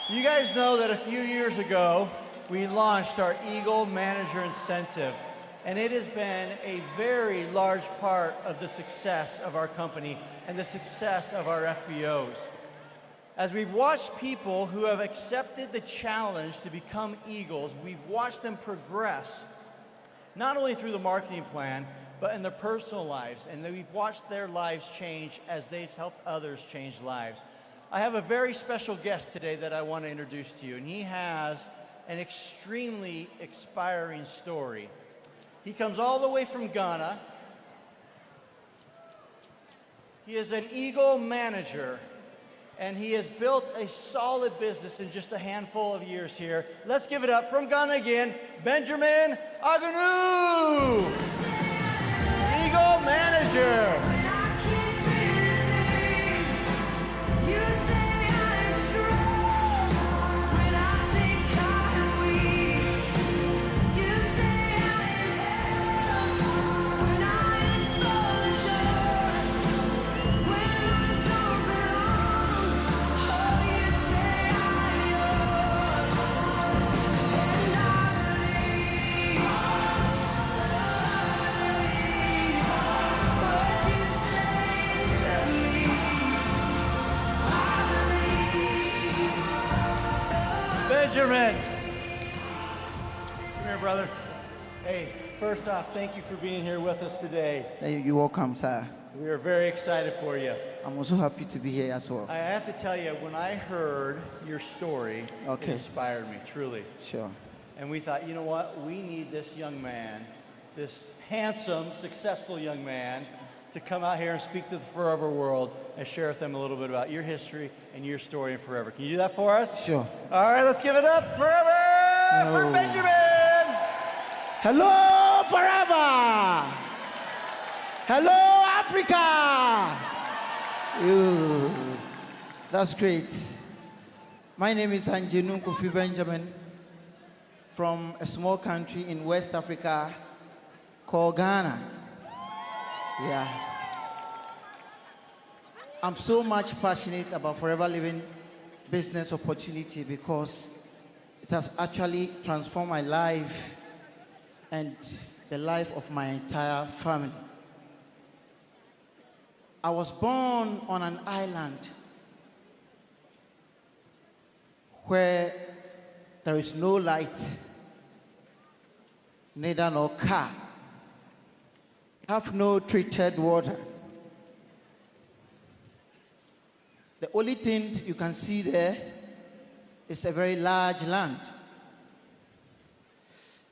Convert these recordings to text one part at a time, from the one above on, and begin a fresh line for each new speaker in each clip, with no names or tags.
You guys know that a few years ago, we launched our Eagle Manager Incentive, and it has been a very large part of the success of our company and the success of our FBOs. As we've watched people who have accepted the challenge to become Eagles, we've watched them progress, not only through the marketing plan, but in their personal lives, and we've watched their lives change as they've helped others change lives. I have a very special guest today that I want to introduce to you, and he has an extremely inspiring story. He comes all the way from Ghana. He is an Eagle manager, and he has built a solid business in just a handful of years here. Let's give it up from Ghana again, Bенджамин Agunu, Eagle manager. Bенджамин, come here, brother. Hey, first off, thank you for being here with us today.
Hey, you're welcome, sir.
We are very excited for you.
I'm also happy to be here as well.
I have to tell you, when I heard your story, It inspired me, truly.
Sure.
And we thought, you know what? We need this young man, this handsome, successful young man, to come out here and speak to the forever world and share with them a little bit about your history and your story in forever. Can you do that for us?
Sure.
All right, let's give it up forever for Bенджамин.
Hello, forever. Hello, Africa. Ooh, that's great. My name is Anjenu Kofi Bенджамин from a small country in West Africa called Ghana. Yeah. I'm so much passionate about Forever Living business opportunity because it has actually transformed my life and the life of my entire family. I was born on an island where there is no light, neither no car. Have no treated water. The only thing you can see there is a very large land.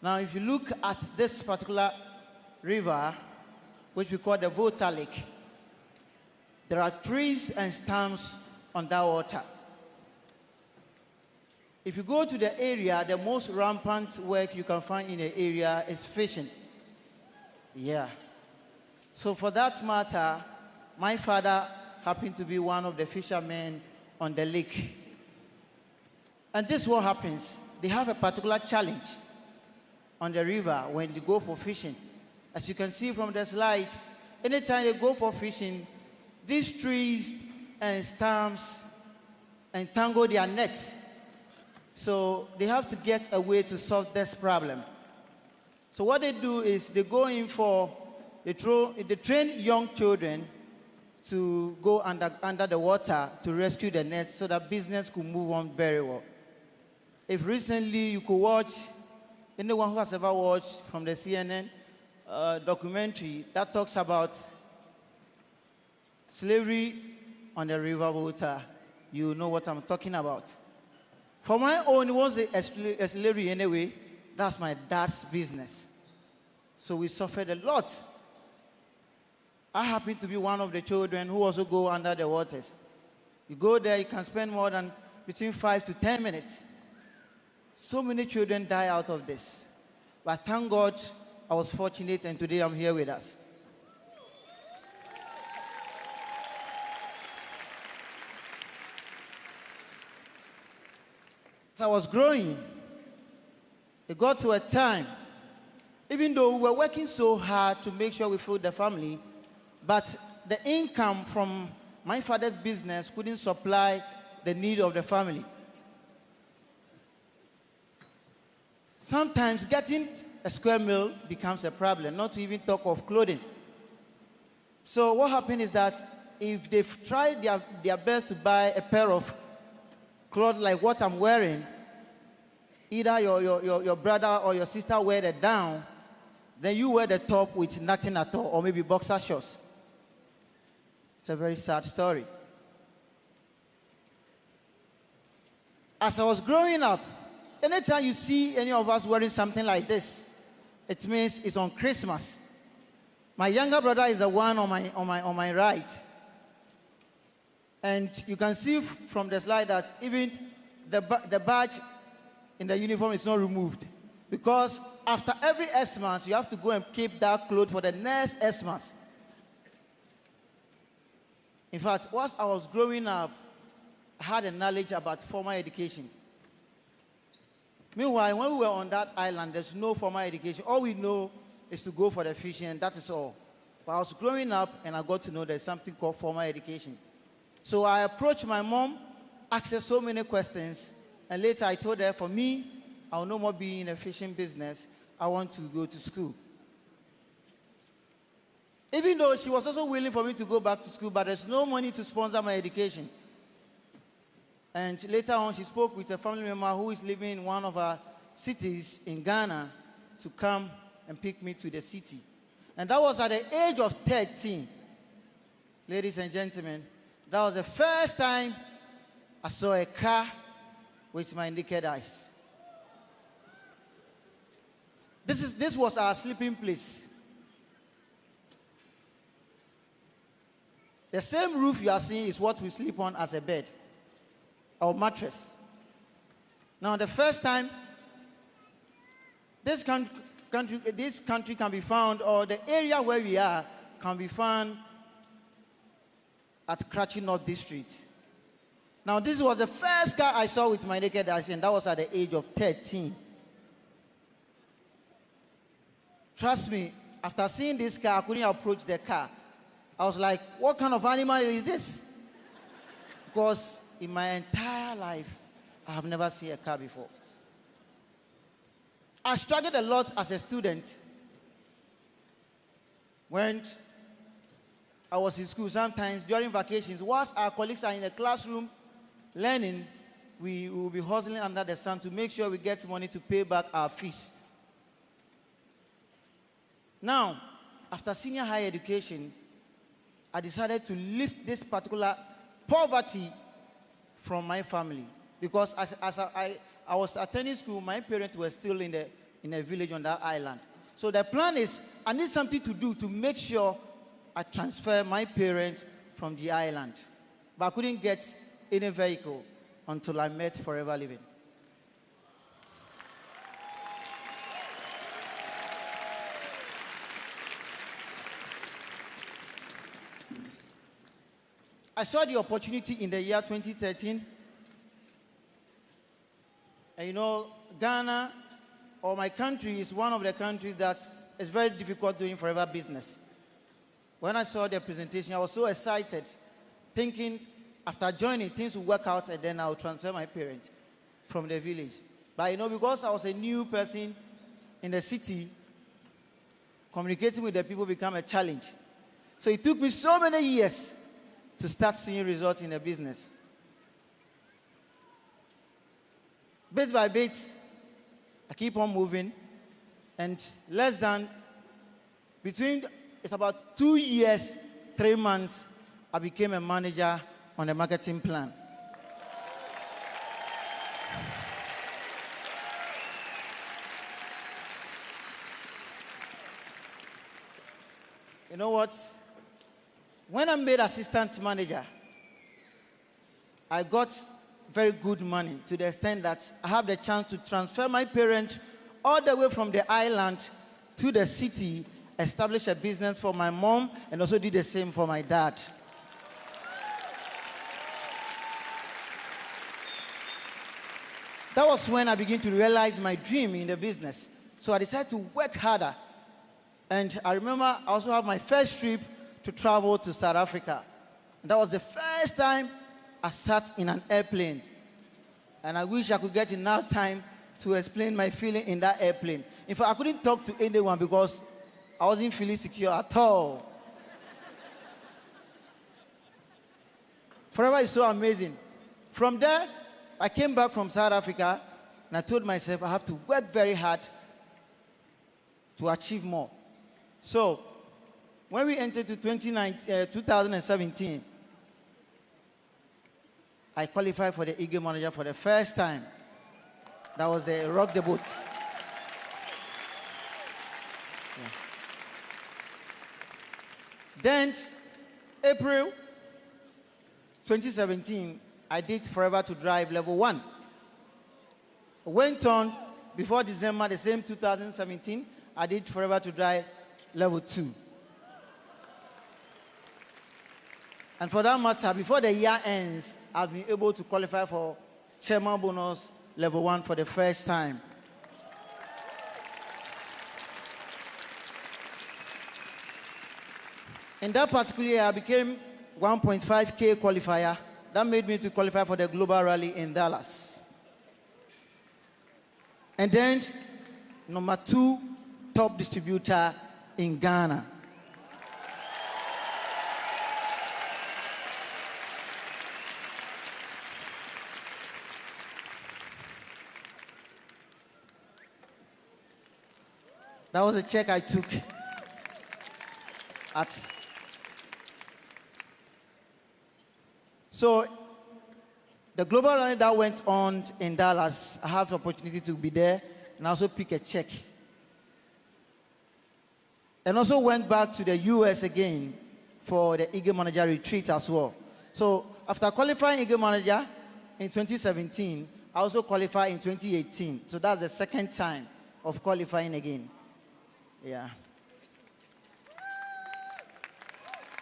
Now, if you look at this particular river, which we call the Volta Lake, there are trees and stumps on that water. If you go to the area, the most rampant work you can find in the area is fishing. Yeah. So for that matter, my father happened to be one of the fishermen on the lake. And this is what happens. They have a particular challenge on the river when they go for fishing. As you can see from the slide, anytime they go for fishing, these trees and stumps entangle their net. So they have to get a way to solve this problem. So what they do is they go in for They train young children to go under the water to rescue the nets so that business could move on very well. If recently you could watch, anyone who has ever watched from the CNN documentary that talks about slavery on the river Volta, you know what I'm talking about. For my own, it wasn't a slavery anyway. That's my dad's business. So we suffered a lot. I happen to be one of the children who also go under the waters. You go there, you can spend more than between 5 to 10 minutes. So many children die out of this. But thank God I was fortunate and today I'm here with us. As I was growing, it got to a time, even though we were working so hard to make sure we feed the family, but the income from my father's business couldn't supply the need of the family. sometimes getting a square meal becomes a problem, not to even talk of clothing. So what happened is that if they've tried their best to buy a pair of clothes like what I'm wearing, either your brother or your sister wear the down, then you wear the top with nothing at all, or maybe boxer shorts. It's a very sad story. As I was growing up, anytime you see any of us wearing something like this, it means it's on Christmas. My younger brother is the one on my right. And you can see from the slide that even the badge in the uniform is not removed. Because after every Xmas, you have to go and keep that clothes for the next Xmas. In fact, whilst I was growing up, I had a knowledge about formal education. Meanwhile, when we were on that island, there's no formal education. All we know is to go for the fishing, and that is all. But I was growing up, and I got to know there's something called formal education. So I approached my mom, asked her so many questions, and later I told her, for me, I will no more be in a fishing business. I want to go to school. Even though she was also willing for me to go back to school, but there's no money to sponsor my education. And later on, she spoke with a family member who is living in one of our cities in Ghana to come and pick me to the city. And that was at the age of 13. Ladies and gentlemen, that was the first time I saw a car with my naked eyes. This was our sleeping place. The same roof you are seeing is what we sleep on as a bed, our mattress. Now, the first time this country can be found, or the area where we are can be found at Karachi North District. Now, this was the first car I saw with my naked eyes, and that was at the age of 13. Trust me, after seeing this car, I couldn't approach the car. I was like, what kind of animal is this? Because in my entire life, I have never seen a car before. I struggled a lot as a student. When I was in school, sometimes during vacations, whilst our colleagues are in the classroom learning, we will be hustling under the sun to make sure we get money to pay back our fees. Now, after senior higher education, I decided to lift this particular poverty from my family. Because as I was attending school, my parents were still in a village on that island. So the plan is, I need something to do to make sure I transfer my parents from the island. But I couldn't get any vehicle until I met Forever Living. I saw the opportunity in the year 2013. And you know, Ghana, or my country, is one of the countries that is very difficult doing forever business. When I saw the presentation, I was so excited, thinking after joining, things would work out, and then I would transfer my parents from the village. But you know, because I was a new person in the city, communicating with the people became a challenge. So it took me so many years to start seeing results in the business. Bit by bit, I keep on moving, and it's about 2 years, 3 months, I became a manager on the marketing plan. You know what? When I made assistant manager, I got very good money to the extent that I have the chance to transfer my parents all the way from the island to the city, establish a business for my mom, and also did the same for my dad. That was when I began to realize my dream in the business. So I decided to work harder. And I remember I also have my first trip to travel to South Africa. And that was the first time I sat in an airplane. And I wish I could get enough time to explain my feeling in that airplane. In fact, I couldn't talk to anyone because I wasn't feeling secure at all. Forever is so amazing. From there, I came back from South Africa, and I told myself I have to work very hard to achieve more. So, when we entered to 2017, I qualified for the Eagle Manager for the first time. That was the Rock the Boat. Yeah. Then, April 2017, I did Forever to Drive Level 1. Went on, before December, the same 2017, I did Forever to Drive Level 2. And for that matter, before the year ends, I've been able to qualify for Chairman Bonus Level 1 for the first time. In that particular year, I became 1.5K qualifier. That made me to qualify for the Global Rally in Dallas. And then, number 2 top distributor in Ghana. That was a check I took at. So, the global rally that went on in Dallas, I have the opportunity to be there and also pick a check. And also went back to the US again for the Eagle Manager retreat as well. So, after qualifying Eagle Manager in 2017, I also qualified in 2018. So, that's the second time of qualifying again. Yeah.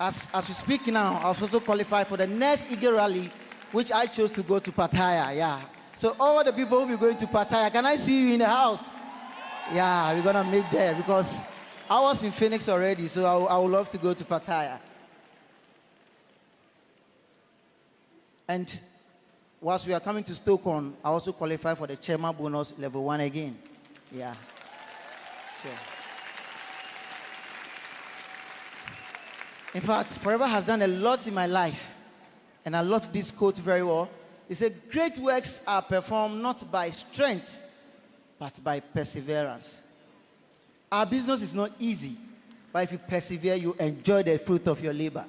As we speak now, I've also qualified for the next Eagle Rally, which I chose to go to Pattaya. Yeah. So all the people will be going to Pattaya. Can I see you in the house? Yeah, we're gonna meet there because I was in Phoenix already, so I would love to go to Pattaya. And whilst we are coming to Stokholm, I also qualified for the Chairman Bonus Level 1 again. Yeah. Sure. In fact, Forever has done a lot in my life, and I love this quote very well. It said, great works are performed not by strength, but by perseverance. Our business is not easy, but if you persevere, you enjoy the fruit of your labor.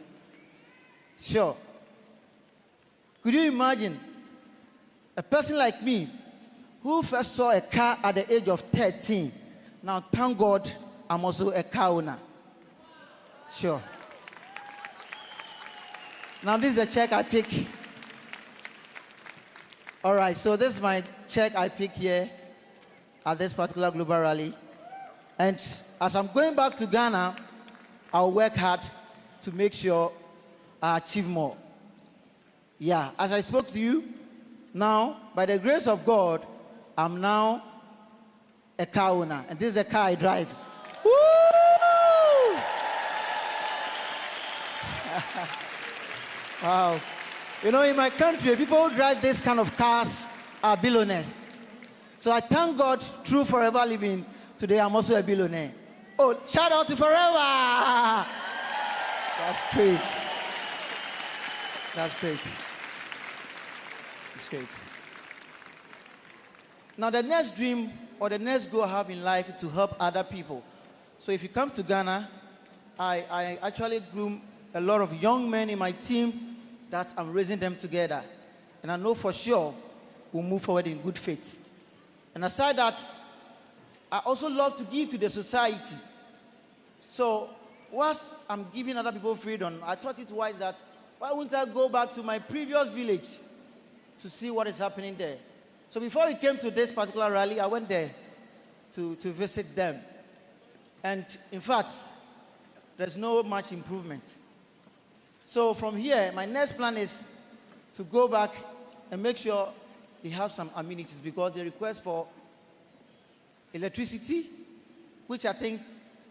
Sure. Could you imagine a person like me who first saw a car at the age of 13? Now, thank God, I'm also a car owner. Sure. Now, this is the check I pick. All right, so this is my check I pick here at this particular global rally. And as I'm going back to Ghana, I'll work hard to make sure I achieve more. Yeah, as I spoke to you, now, by the grace of God, I'm now a car owner. And this is the car I drive. Woo! Wow. You know, in my country, people who drive this kind of cars are billionaires. So I thank God through Forever Living, today I'm also a billionaire. Oh, shout out to Forever! That's great. That's great. That's great. Now, the next dream or the next goal I have in life is to help other people. So if you come to Ghana, I actually groom a lot of young men in my team that I'm raising them together. And I know for sure we'll move forward in good faith. And aside that, I also love to give to the society. So whilst I'm giving other people freedom, I thought it wise that why wouldn't I go back to my previous village to see what is happening there? So before we came to this particular rally, I went there to visit them. And in fact, there's no much improvement. So from here, my next plan is to go back and make sure they have some amenities because they request for electricity, which I think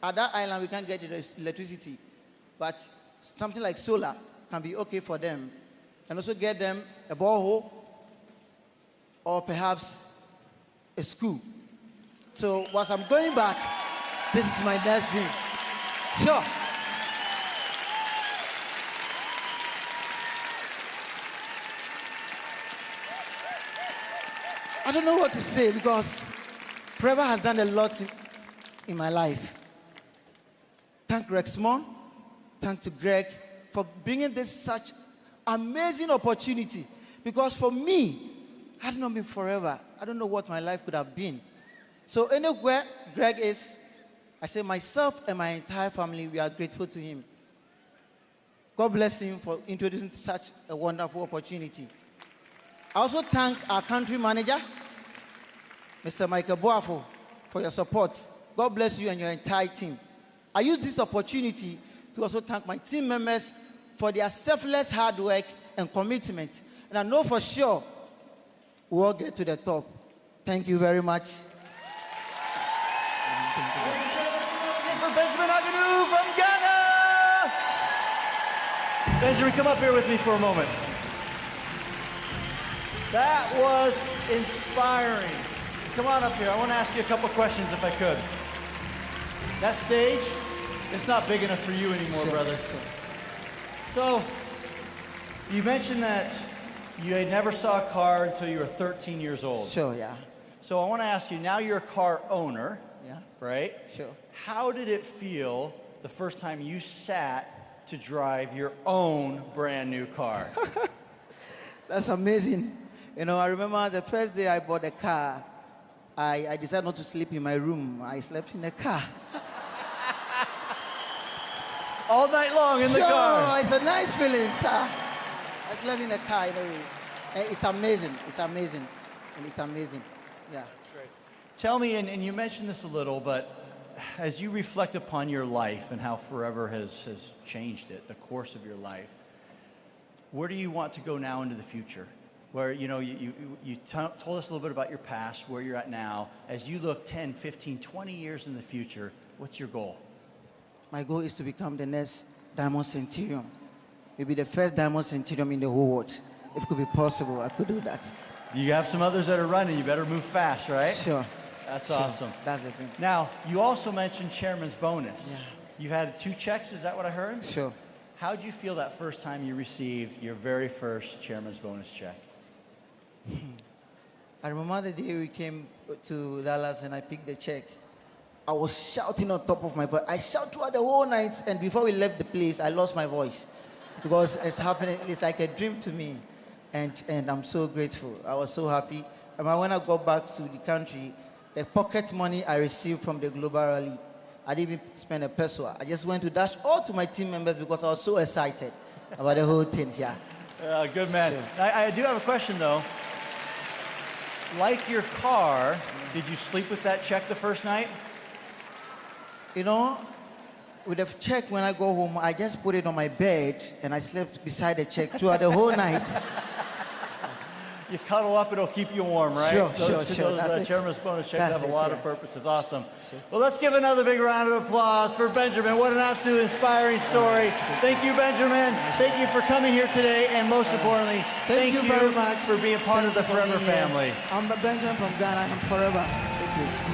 at that island we can't get electricity. But something like solar can be okay for them. And also get them a borehole or perhaps a school. So whilst I'm going back, this is my next dream. Sure. I don't know what to say because Forever has done a lot in my life. Thank Greg Small, thank to Greg for bringing this such amazing opportunity. Because for me, had it not been Forever, I don't know what my life could have been. So anywhere Greg is, I say myself and my entire family, we are grateful to him. God bless him for introducing such a wonderful opportunity. I also thank our country manager, Mr. Michael Boafo, for your support. God bless you and your entire team. I use this opportunity to also thank my team members for their selfless hard work and commitment. And I know for sure we'll all get to the top. Thank you very much.
For Bенджamin from Gana. Bенджamin, come up here with me for a moment. That was inspiring. Come on up here. I want to ask you a couple questions if I could. That stage, it's not big enough for you anymore, brother. So, you mentioned that you had never saw a car until you were 13 years old.
Sure, yeah.
So I want to ask you, now you're a car owner,
Yeah.
right?
Sure.
How did it feel the first time you sat to drive your own brand new car?
That's amazing. You know, I remember the first day I bought a car, I decided not to sleep in my room. I slept in the car.
All night long in the car.
It's a nice feeling, sir. I slept in the car anyway. It's amazing. It's amazing. And it's amazing. Yeah.
Great. Tell me, and you mentioned this a little, but as you reflect upon your life and how Forever has changed it, the course of your life, where do you want to go now into the future? Where, you know, you told us a little bit about your past, where you're at now. As you look 10, 15, 20 years in the future, what's your goal?
My goal is to become the next Diamond Centurion. Maybe the first Diamond Centurion in the whole world. If it could be possible, I could do that.
You have some others that are running. You better move fast, right?
Sure.
That's
Sure.
awesome.
That's the thing.
Now, you also mentioned chairman's bonus.
Yeah.
You had 2 checks, is that what I heard?
Sure.
How did you feel that first time you received your very first chairman's bonus check?
I remember the day we came to Dallas and I picked the check. I was shouting on top of my voice. I shouted throughout the whole night, and before we left the place, I lost my voice because it's happening. It's like a dream to me, and I'm so grateful. I was so happy. I remember when I got back to the country, the pocket money I received from the Global Rally, I didn't even spend a peso. I just went to dash all to my team members because I was so excited about the whole thing. Yeah.
Good man.
Sure.
I do have a question though. Like your car, did you sleep with that check the first night?
You know, with the check when I go home, I just put it on my bed and I slept beside the check throughout the whole night.
You cuddle up, it'll keep you warm, right?
Sure.
Those chairman's bonus checks have a lot of purposes. Awesome.
Sure.
Well, let's give another big round of applause for Bенджamin. What an absolute inspiring story. Thank you, Bенджamin. Thank you for coming here today, and most importantly, thank you
very much
for being part of the Forever family.
I'm Bенджamin from Ghana. I'm Forever. Thank you.